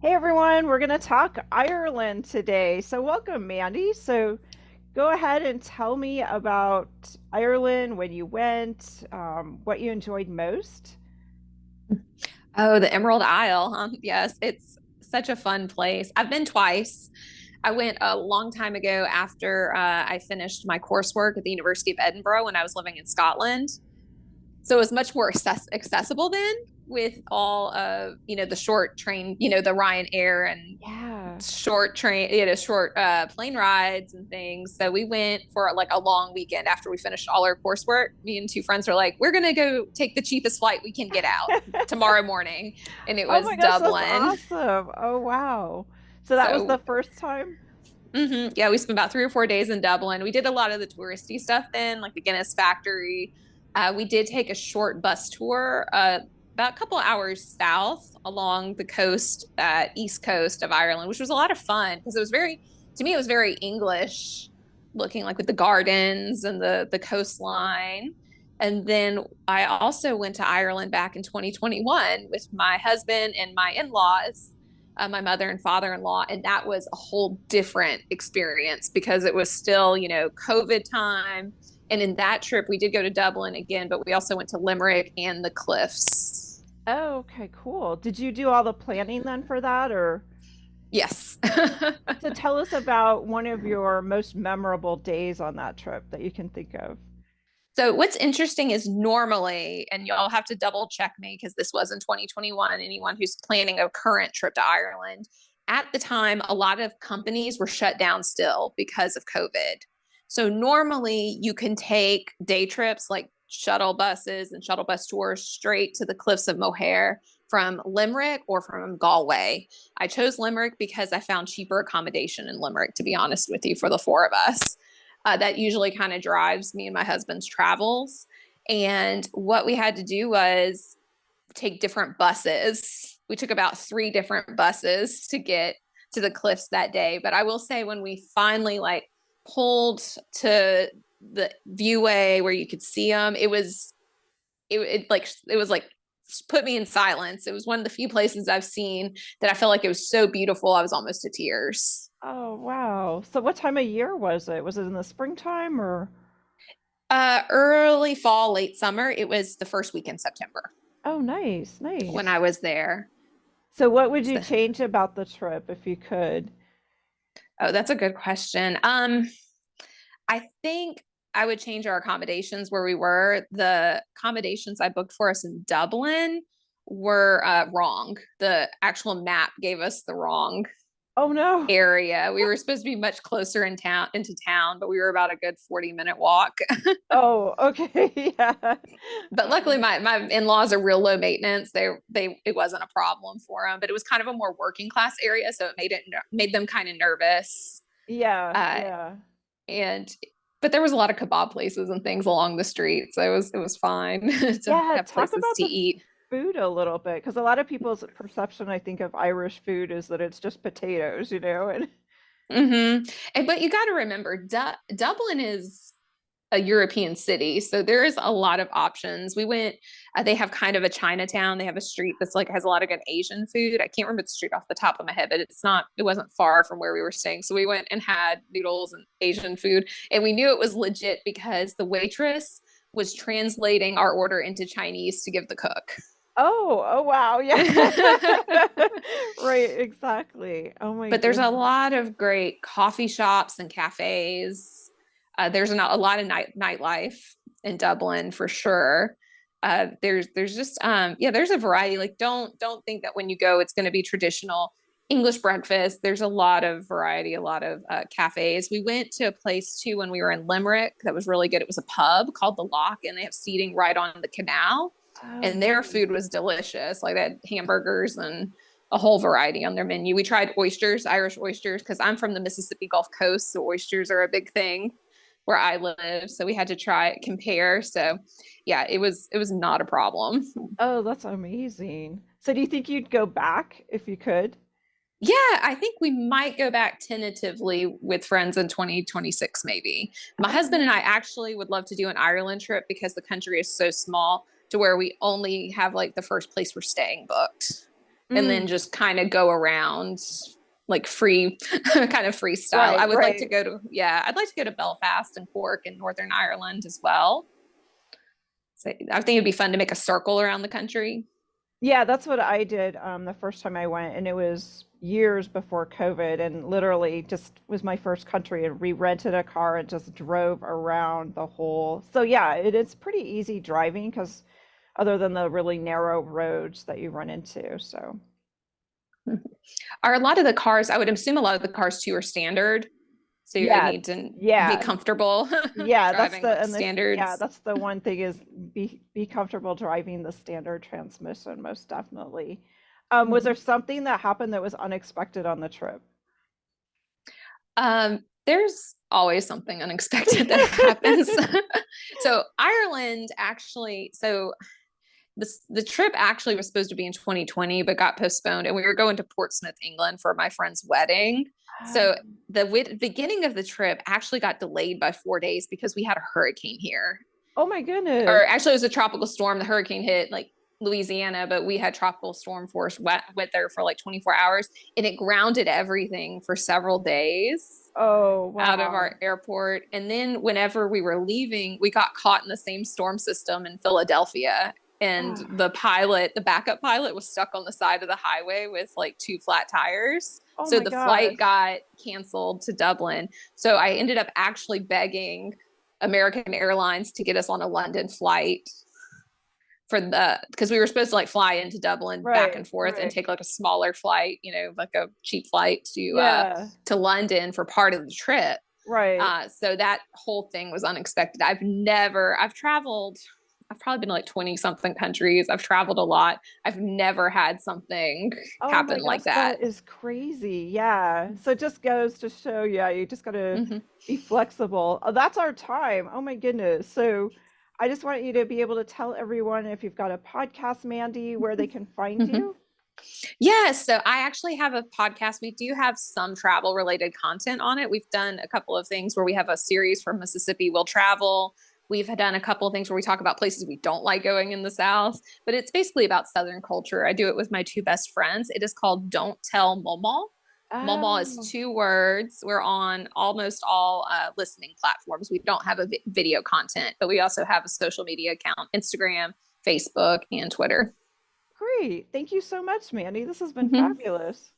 Hey everyone, we're going to talk Ireland today. So, welcome, Mandy. So, go ahead and tell me about Ireland, when you went, what you enjoyed most. Oh, the Emerald Isle, huh? Yes, it's such a fun place. I've been twice. I went a long time ago after I finished my coursework at the University of Edinburgh when I was living in Scotland. So it was much more accessible then with all of, the short train, the Ryanair and Yeah. short train, short plane rides and things. So we went for like a long weekend after we finished all our coursework. Me and two friends were like, we're going to go take the cheapest flight we can get out tomorrow morning. And it Oh was my gosh, that's Dublin. awesome. Oh, wow. So, that was the So first time? yeah, we spent about 3 or 4 days in Dublin. We did a lot of the touristy stuff then, like the Guinness factory. We did take a short bus tour about a couple of hours south along the coast, east coast of Ireland, which was a lot of fun because to me, it was very English looking, like with the gardens and the coastline. And then I also went to Ireland back in 2021 with my husband and my in-laws, my mother and father-in-law, and that was a whole different experience because it was still, COVID time. And in that trip, we did go to Dublin again, but we also went to Limerick and the Cliffs. Oh, okay, cool. Did you do all the planning then for that, or? Yes. So, tell us about one of your most memorable days on that trip that you can think of. So what's interesting is normally, and y'all have to double check me because this was in 2021, anyone who's planning a current trip to Ireland, at the time, a lot of companies were shut down still because of COVID. So normally you can take day trips like shuttle buses and shuttle bus tours straight to the cliffs of Moher from Limerick or from Galway. I chose Limerick because I found cheaper accommodation in Limerick, to be honest with you, for the four of us. That usually kind of drives me and my husband's travels. And what we had to do was take different buses. We took about three different buses to get to the cliffs that day. But I will say, when we finally like pulled to the viewway where you could see them, it was like put me in silence. It was one of the few places I've seen that I felt like it was so beautiful. I was almost to tears. Oh, wow. So, what time of year was it? Was it in the springtime or? Early fall, late summer. It was the first week in September Oh, nice, when nice. I was there. So, what would you So, change about the trip if you could? oh, that's a good question. I think I would change our accommodations where we were. The accommodations I booked for us in Dublin were wrong. The actual map gave us the wrong Oh no. area. We were supposed to be much closer into town, but we were about a good 40-minute walk. Oh, okay. Yeah. But luckily Um, my in-laws are real low maintenance. They it wasn't a problem for them, but it was kind of a more working class area, so it made them kind of nervous. yeah, Uh yeah. and but there was a lot of kebab places and things along the street, so it was fine to Yeah, have talk places about to the eat. food a little bit, because a lot of people's perception, I think, of Irish food is that it's just potatoes, and And but you got to remember, Dublin is a European city, so there is a lot of options. We went. They have kind of a Chinatown. They have a street that's like has a lot of good Asian food. I can't remember the street off the top of my head, but it's not. It wasn't far from where we were staying, so we went and had noodles and Asian food, and we knew it was legit because the waitress was translating our order into Chinese to give the cook. oh wow, yeah. Right, exactly. Oh my But there's a goodness. lot of great coffee shops and cafes. There's a lot of nightlife in Dublin for sure. There's just yeah, there's a variety. Like don't think that when you go it's going to be traditional English breakfast. There's a lot of variety, a lot of cafes. We went to a place too when we were in Limerick that was really good. It was a pub called the Lock, and they have seating right on the canal, Oh, and their nice. food was delicious. Like they had hamburgers and a whole variety on their menu. We tried oysters, Irish oysters, because I'm from the Mississippi Gulf Coast, so oysters are a big thing where I live. So we had to try compare. So yeah, it was not a problem. Oh, that's amazing. So, do you think you'd go back if you could? Yeah, I think we might go back tentatively with friends in 2026, maybe. My Oh, husband and I nice. actually would love to do an Ireland trip because the country is so small to where we only have like the first place we're staying booked. and Mm, then just kind of go around like free, kind of freestyle. I right, would like to right. go to, yeah, I'd like to go to Belfast and Cork in Northern Ireland as well. So I think it'd be fun to make a circle around the country. Yeah, that's what I did the first time I went, and it was years before COVID, and literally just was my first country, and we rented a car and just drove around the whole. So yeah, it is pretty easy driving because other than the really narrow roads that you run into. So Are a lot of the cars, I would assume a lot of the cars too are standard. So you would yeah, need to be yeah, comfortable yeah, that's driving the like and this yeah, standards. that's the one thing is be comfortable driving the standard transmission, most definitely. Was there something that happened that was unexpected on the trip? There's always something unexpected that happens. So Ireland actually, so the trip actually was supposed to be in 2020 but got postponed, and we were going to Portsmouth, England for my friend's wedding. So the beginning of the trip actually got delayed by 4 days because we had a hurricane here. Oh my goodness. Or actually it was a tropical storm. The hurricane hit like Louisiana, but we had tropical storm force wet there for like 24 hours, and it grounded everything for several days Oh, out of wow. our airport. And then whenever we were leaving, we got caught in the same storm system in Philadelphia. And the backup pilot, was stuck on the side of the highway with like two flat tires. Oh So my the flight gosh. got canceled to Dublin. So I ended up actually begging American Airlines to get us on a London flight for the, because we were supposed to like fly into Dublin back Right, and forth and right. take like a smaller flight, like a cheap flight Yeah, to London for part of the trip. right. So that whole thing was unexpected. I've traveled, I've probably been to like 20 something countries. I've traveled a lot. I've never had something Oh my happen gosh, like that. that is crazy. Yeah. So it just goes to show, yeah, you just gotta Mm-hmm. be flexible. Oh, that's our time. Oh my goodness. So I just want you to be able to tell everyone if you've got a podcast, Mandy, where they can find Mm-hmm. you. Yes. So I actually have a podcast. We do have some travel related content on it. We've done a couple of things where we have a series from Mississippi Will Travel. We've done a couple of things where we talk about places we don't like going in the South, but it's basically about Southern culture. I do it with my two best friends. It is called Don't Tell Momo. Momo is Oh, 2 words. We're on almost all listening platforms. We don't have a video content, but we also have a social media account: Instagram, Facebook, and Twitter. great. Thank you so much, Mandy. This has been Mm-hmm. fabulous.